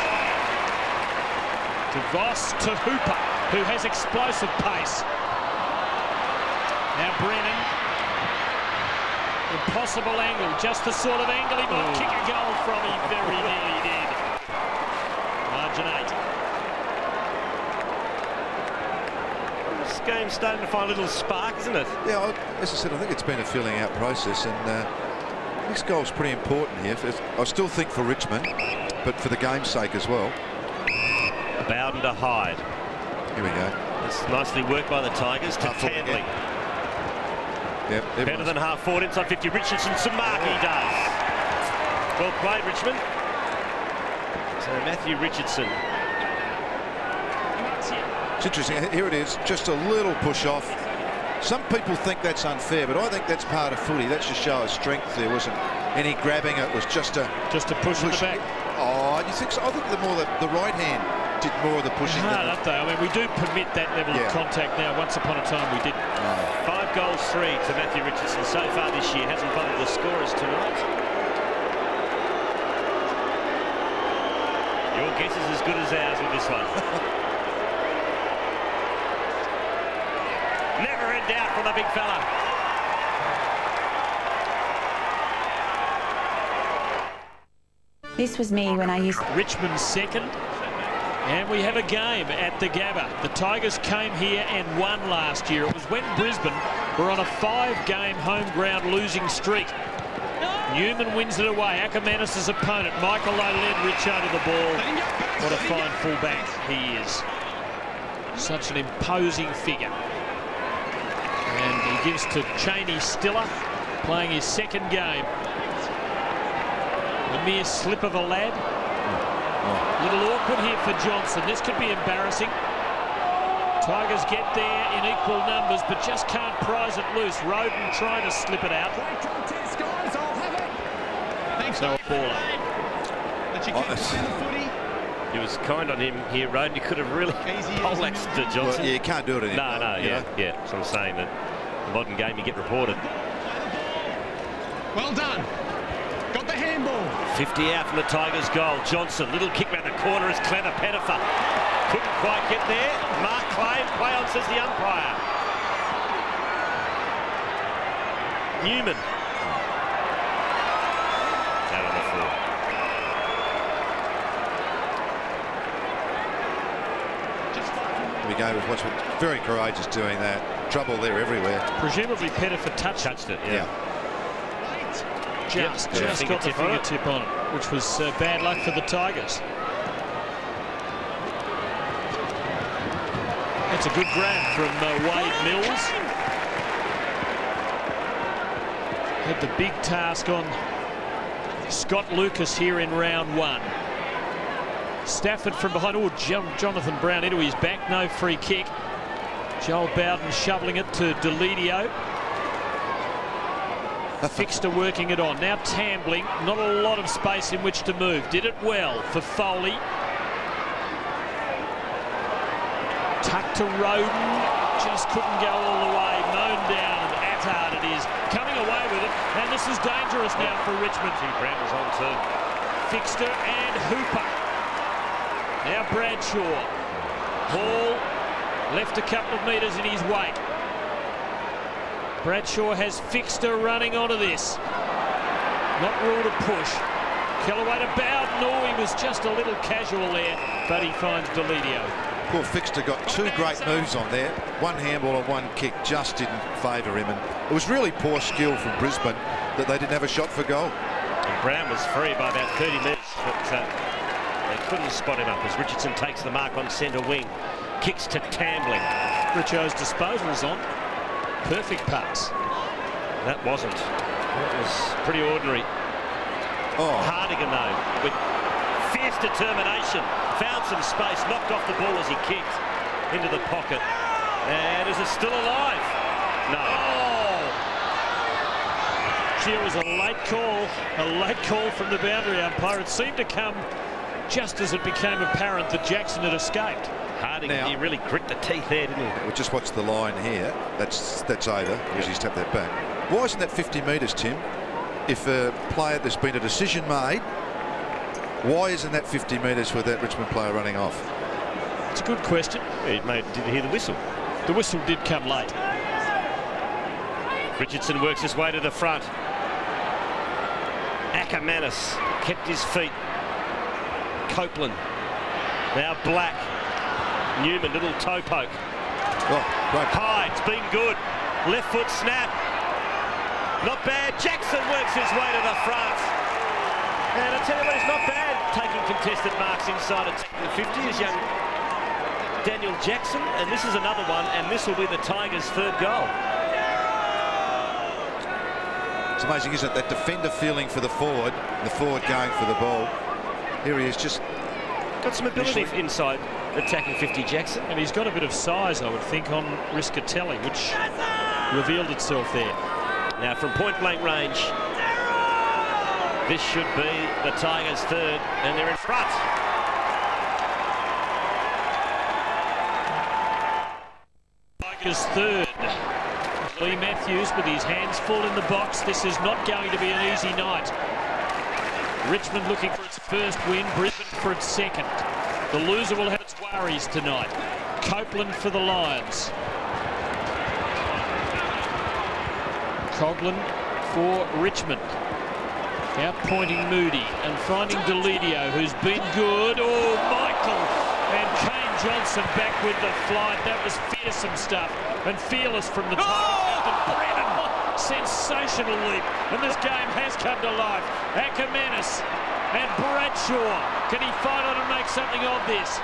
to Voss to Hooper, who has explosive pace. Now Brennan. Impossible angle, just the sort of angle he might kick a goal from. He very nearly did. Margin 8. This game's starting to find a little spark, isn't it? Yeah, as I said, I think it's been a filling out process, and this goal's pretty important here. I still think for Richmond, but for the game's sake as well. Bowden to Hyde. Here we go. It's nicely worked by the Tigers to Tanley. Yep, better than half forward inside 50. Richardson, Samaki does. Well played, Richmond. So Matthew Richardson. It's interesting. Here it is, just a little push off. Some people think that's unfair, but I think that's part of footy. That's just show of strength. There wasn't any grabbing. It was just a push in the back. Oh, you think so? I think the right hand did more of the pushing. Hard, aren't they? I mean, we do permit that level of contact now. Once upon a time, we didn't. 5 goals, 3 to Matthew Richardson so far this year. Hasn't bothered the scorers tonight. Your guess is as good as ours with this one. Never in doubt from the big fella. This was me when I used... Richmond second. And we have a game at the Gabba. The Tigers came here and won last year. It was when Brisbane were on a 5-game home ground losing streak. Newman wins it away. Ackermanis' opponent. Michael Lowe led Richo to the ball. What a fine fullback he is. Such an imposing figure. And he gives to Cheney Stiller, playing his second game. A mere slip of a lad. A little awkward here for Johnson. This could be embarrassing. Tigers get there in equal numbers, but just can't prize it loose. Roden trying to slip it out. So a baller. He was kind on him here, Roden. He could have really poleaxed to Johnson. Well, yeah, you can't do it anymore. No, yeah. So I'm saying that the modern game you get reported. Well done. Got the handball. 50 out from the Tigers' goal. Johnson, little kick round the corner is clever. Pettifer couldn't quite get there. Mark Clay, play on, says the umpire. Newman. Out on the floor. We go with what's very courageous doing that. Trouble there everywhere. Presumably Pettifer touched it. Yeah. Just got the fingertip on it, which was bad luck for the Tigers. That's a good grab from Wade Mills. Had the big task on Scott Lucas here in round 1. Stafford from behind. Oh, Jonathan Brown into his back. No free kick. Joel Bowden shoveling it to Delidio. Fixter working it on. Now Tambling. Not a lot of space in which to move. Did it well for Foley. Tuck to Roden. Just couldn't go all the way. Mown down. And Attard it is. Coming away with it. And this is dangerous now for Richmond. Brown was on too. Fixter and Hooper. Now Bradshaw. Hall left a couple of metres in his wake. Bradshaw has Fixter running onto this. Not ruled a push. Kellaway to Bowden. Oh, he was just a little casual there, but he finds Delidio. Poor Fixter got 2 great moves on there. 1 handball and 1 kick just didn't favour him. And it was really poor skill from Brisbane that they didn't have a shot for goal. And Brown was free by about 30 minutes, but they couldn't spot him up as Richardson takes the mark on centre wing. Kicks to Tambling. Richo's disposal is on. Perfect pass. That wasn't. That was pretty ordinary. Hardigan, though, with fierce determination, found some space, knocked off the ball as he kicked into the pocket. And is it still alive? No. Gee, it was a late call from the boundary umpire. It seemed to come just as it became apparent that Jackson had escaped. Hardigan, he really grit the teeth there, didn't he? Well, just watch the line here. That's over because he's tapped that back. Why isn't that 50 metres, Tim? If a player, there's been a decision made, why isn't that 50 metres with that Richmond player running off? It's a good question. Did you hear the whistle? The whistle did come late. Richardson works his way to the front. Ackermanis kept his feet. Copeland. Now Black. Newman, little toe poke. Hyde's been good. Left foot snap. Not bad. Jackson works his way to the front. And I tell you what, it's not bad taking contested marks inside of the 50 is young Daniel Jackson, and this is another one, and this will be the Tigers' third goal. It's amazing, isn't it, that defender feeling for the forward going for the ball. Here he is, just got some ability inside attacking 50, Jackson. And he's got a bit of size, I would think, on Riscatelli, which revealed itself there. Now from point-blank range, this should be the Tigers' third, and they're in front. Tigers' third. Lee Matthews with his hands full in the box. This is not going to be an easy night. Richmond looking for its first win, Brisbane for its second. The loser will have its worries tonight. Copeland for the Lions. Coughlin for Richmond. Outpointing Moody and finding Delidio, who's been good. Oh, Michael and Kane Johnson back with the flight. That was fearsome stuff. And fearless from the top. Brennan, sensational leap. And this game has come to life. Ackermanis and Bradshaw. Can he fight on and make something of this?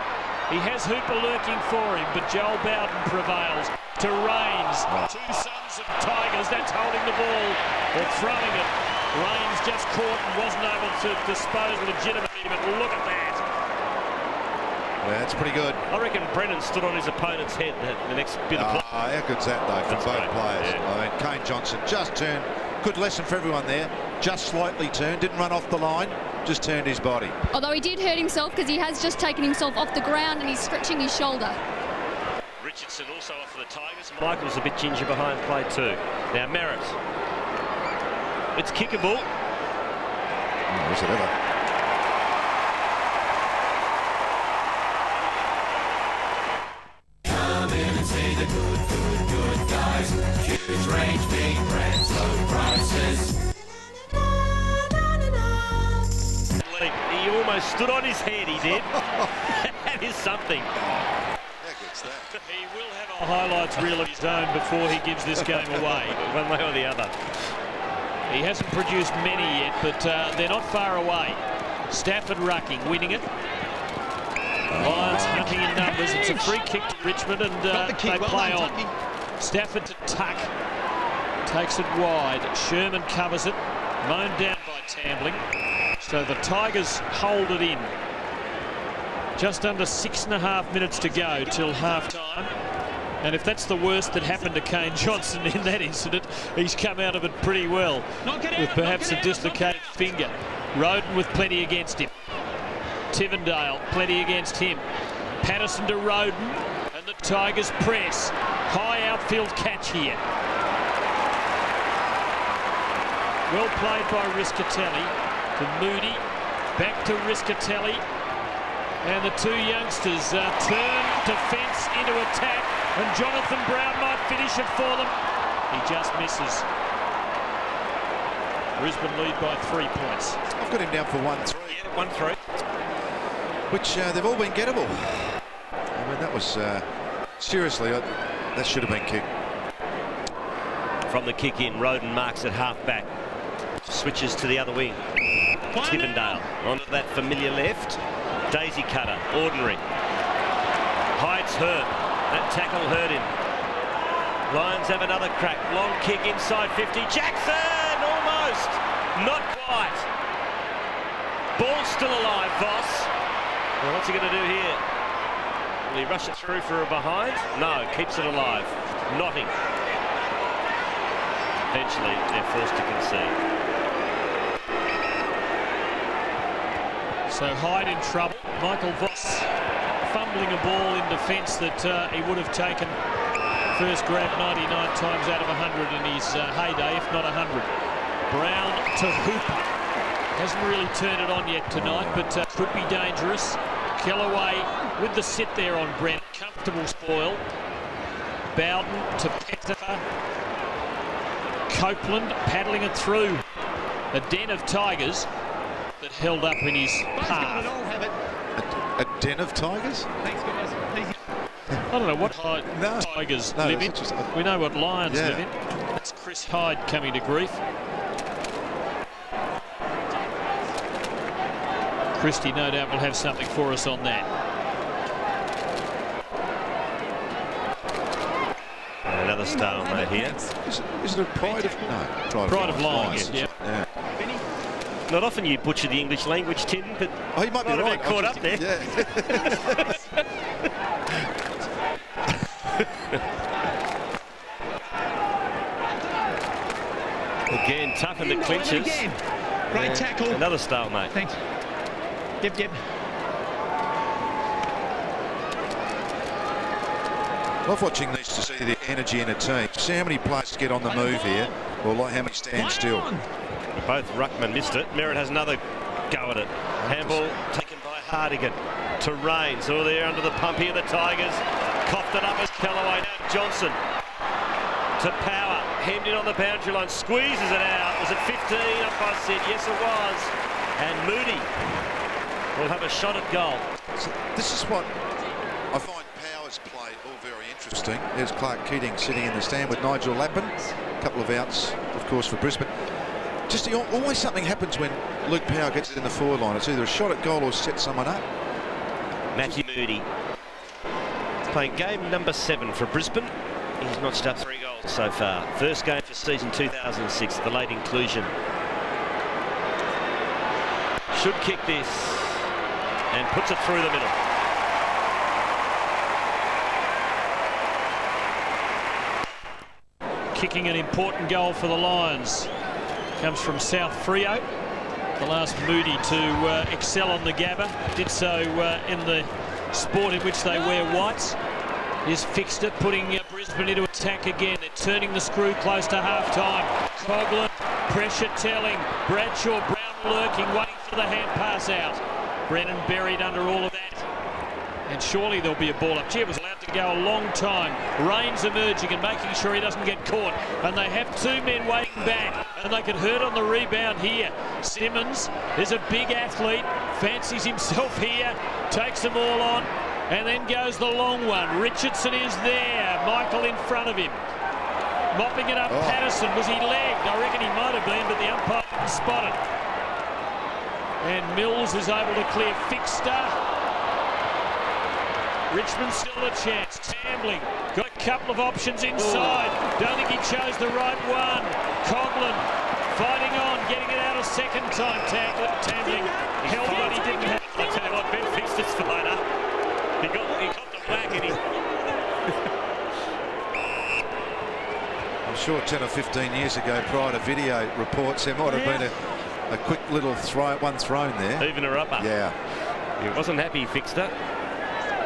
He has Hooper lurking for him, but Joel Bowden prevails. To Rains, two sons of Tigers. That's holding the ball. They're throwing it. Rains just caught and wasn't able to dispose legitimately, but look at that. Yeah, that's pretty good. I reckon Brennan stood on his opponent's head the next bit of play. How good's that, though, from both players? Yeah. I mean, Kane Johnson just turned. Good lesson for everyone there. Just slightly turned, didn't run off the line, just turned his body. Although he did hurt himself because he has just taken himself off the ground and he's stretching his shoulder. Richardson also off for the Tigers. Michael's a bit ginger behind play too. Now Merritt. It's kickable. Oh, is it ever? He almost stood on his head, he did. That is something. How good's that? He will have a highlights reel of his own before he gives this game away. One way or the other. He hasn't produced many yet, but they're not far away. Stafford rucking, winning it. Lions hunting in numbers. It's a free kick to Richmond, and they play on. Stafford to Tuck. Takes it wide. Sherman covers it. Mown down by Tambling. So the Tigers hold it in. Just under 6.5 minutes to go till half-time. And if that's the worst that happened to Kane Johnson in that incident, he's come out of it pretty well. With perhaps a dislocated finger. Roden with plenty against him. Tivendale, plenty against him. Patterson to Roden. And the Tigers press. High outfield catch here. Well played by Riscatelli. To Moody, back to Riscatelli, and the two youngsters turn defence into attack, and Jonathan Brown might finish it for them. He just misses. Brisbane lead by 3 points. I've got him down for 1-3. Yeah, 1-3. Which they've all been gettable. I mean, that was seriously, that should have been kicked. From the kick in, Roden marks at half-back. Switches to the other wing. Tivendale onto that familiar left. Daisy cutter, ordinary. Hyde's hurt. That tackle hurt him. Lions have another crack. Long kick inside 50. Jackson! Almost! Not quite. Ball's still alive, Voss. Well, what's he going to do here? Will he rush it through for a behind? No, keeps it alive. Notting. Eventually, they're forced to concede. So Hyde in trouble. Michael Voss fumbling a ball in defence that he would have taken first grab 99 times out of 100 in his heyday, if not 100. Brown to Hooper. Hasn't really turned it on yet tonight, but could be dangerous. Kellaway with the sit there on Brent. Comfortable spoil. Bowden to Pettifer. Copeland paddling it through. A den of Tigers that held up in his path. A den of Tigers? I don't know what Tigers live in. We know what Lions live in. That's Chris Hyde coming to grief. Christie no doubt will have something for us on that. Another stalemate here. Is it a pride of... No. Pride of Lions, yeah. Not often you butcher the English language, Tim, but he might be right. Caught up there. Yeah. Again, tough in the clinches. Great tackle. Another stalemate. Thanks. Yep. Love watching these to see the energy in a team. See how many players get on the move here, or like how many stand still. Both ruckmen missed it. Merritt has another go at it. Handball taken by Hardigan to Rains. Oh, they're under the pump here, the Tigers. Coughed it up as Callaway. Now Johnson to Power. Hemmed in on the boundary line. Squeezes it out. Was it 15? Umpire said yes, it was. And Moody will have a shot at goal. So this is what I find Power's play all very interesting. There's Clark Keating sitting in the stand with Nigel Lappin. A couple of outs, of course, for Brisbane. Just always something happens when Luke Power gets it in the forward line. It's either a shot at goal or set someone up. Matthew Moody playing game number 7 for Brisbane. He's notched up 3 goals so far. First game for season 2006, the late inclusion. Should kick this and puts it through the middle. Kicking an important goal for the Lions. Comes from South Freo. The last Moody to excel on the Gabba. Did so in the sport in which they wear whites. He's fixed it, putting Brisbane into attack again. They're turning the screw close to half-time. Coughlin, pressure telling. Bradshaw, Brown lurking, waiting for the hand pass out. Brennan buried under all of that. And surely there'll be a ball up. Gee, it was allowed to go a long time. Rains emerging and making sure he doesn't get caught. And they have 2 men waiting back. And they could hurt on the rebound here. Simmons is a big athlete. Fancies himself here. Takes them all on. And then goes the long one. Richardson is there. Michael in front of him. Mopping it up. Patterson. Was he legged? I reckon he might have been, but the umpire didn't spot it. And Mills is able to clear Fixter. Richmond still a chance. Tambling. Got a couple of options inside. Don't think he chose the right one. Coughlin fighting on. Getting it out a second time. Tambling held, but he didn't have it. I'll tell you what, Ben fixed his fight up. He got the black and he... I'm sure 10 or 15 years ago, prior to video reports, there might have been a quick little one thrown there. Even her upper. Yeah. He wasn't happy he fixed it.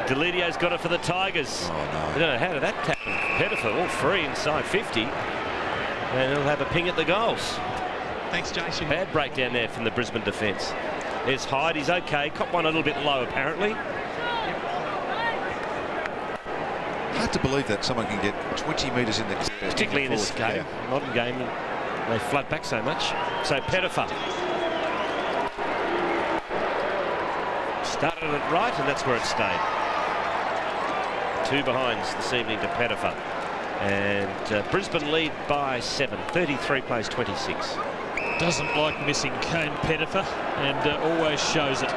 Delidio's got it for the Tigers. Oh, no. I don't know, how did that happen? Pettifer, all 3 inside 50. And he'll have a ping at the goals. Thanks, Jason. Bad breakdown there from the Brisbane defence. There's Hyde, he's okay. Caught one a little bit low, apparently. Hard to believe that someone can get 20 metres in the clear. Particularly in this game, modern game, they flood back so much. So Pettifer started it right, and that's where it stayed. 2 behinds this evening to Pettifer. And Brisbane lead by 7. 33 plays 26. Doesn't like missing Kane Pettifer, and always shows it.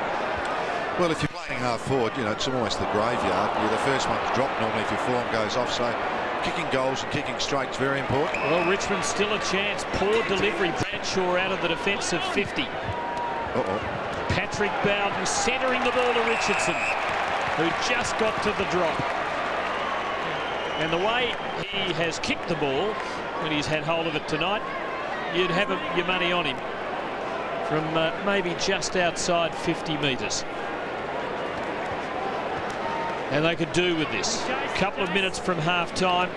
Well, if you're playing half forward, you know, it's almost the graveyard. You're the first one to drop normally if your form goes off. So kicking goals and kicking straight is very important. Well, Richmond still a chance. Poor delivery. Bradshaw out of the defensive 50. Patrick Bowden centering the ball to Richardson, who just got to the drop. And the way he has kicked the ball when he's had hold of it tonight, you'd have your money on him from maybe just outside 50 metres. And they could do with this. A couple of minutes from half-time.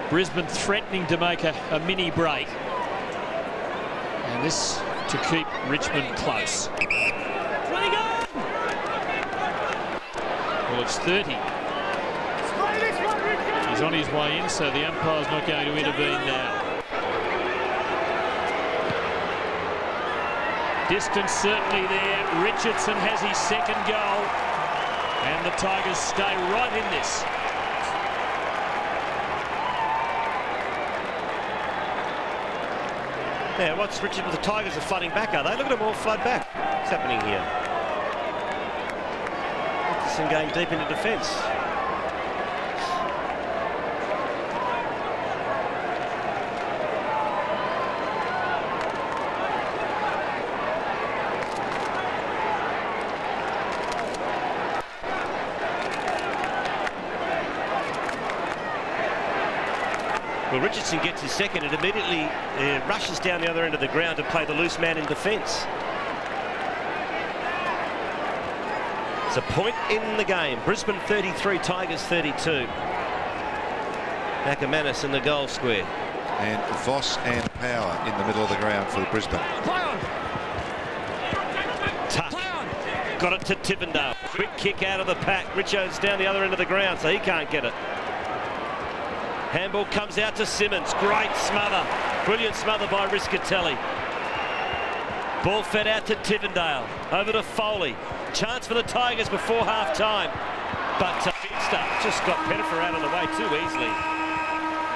Brisbane threatening to make a mini break. And this to keep Richmond close. Well, it's 30. He's on his way in, so the umpire's not going to intervene now. Distance certainly there. Richardson has his second goal. And the Tigers stay right in this. Yeah, what's Richard? The Tigers are flooding back, are they? Look at them all flood back. What's happening here? Richardson going deep into defence. Well, Richardson gets his second and immediately rushes down the other end of the ground to play the loose man in defence. It's a point in the game. Brisbane 33, Tigers 32. McManus in the goal square. And Voss and Power in the middle of the ground for the Brisbane. Tough. Got it to Tivendale. Quick kick out of the pack. Richo's down the other end of the ground, so he can't get it. Handball comes out to Simmons. Great smother. Brilliant smother by Riscatelli. Ball fed out to Tivendale. Over to Foley. Chance for the Tigers before half-time. But Finster just got Pettifer out of the way too easily.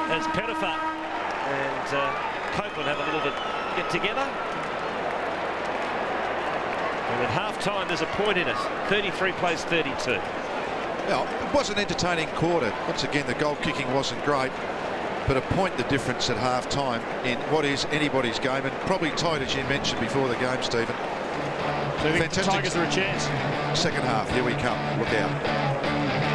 As Pettifer and Copeland have a little bit get together. And at half-time there's a point in it. 33 plays 32. Well, it was an entertaining quarter. Once again, the goal kicking wasn't great, but a point the difference at half-time in what is anybody's game, and probably tight, as you mentioned before the game, Stephen. So you think the Tigers are a chance? Second half, here we come. Look out.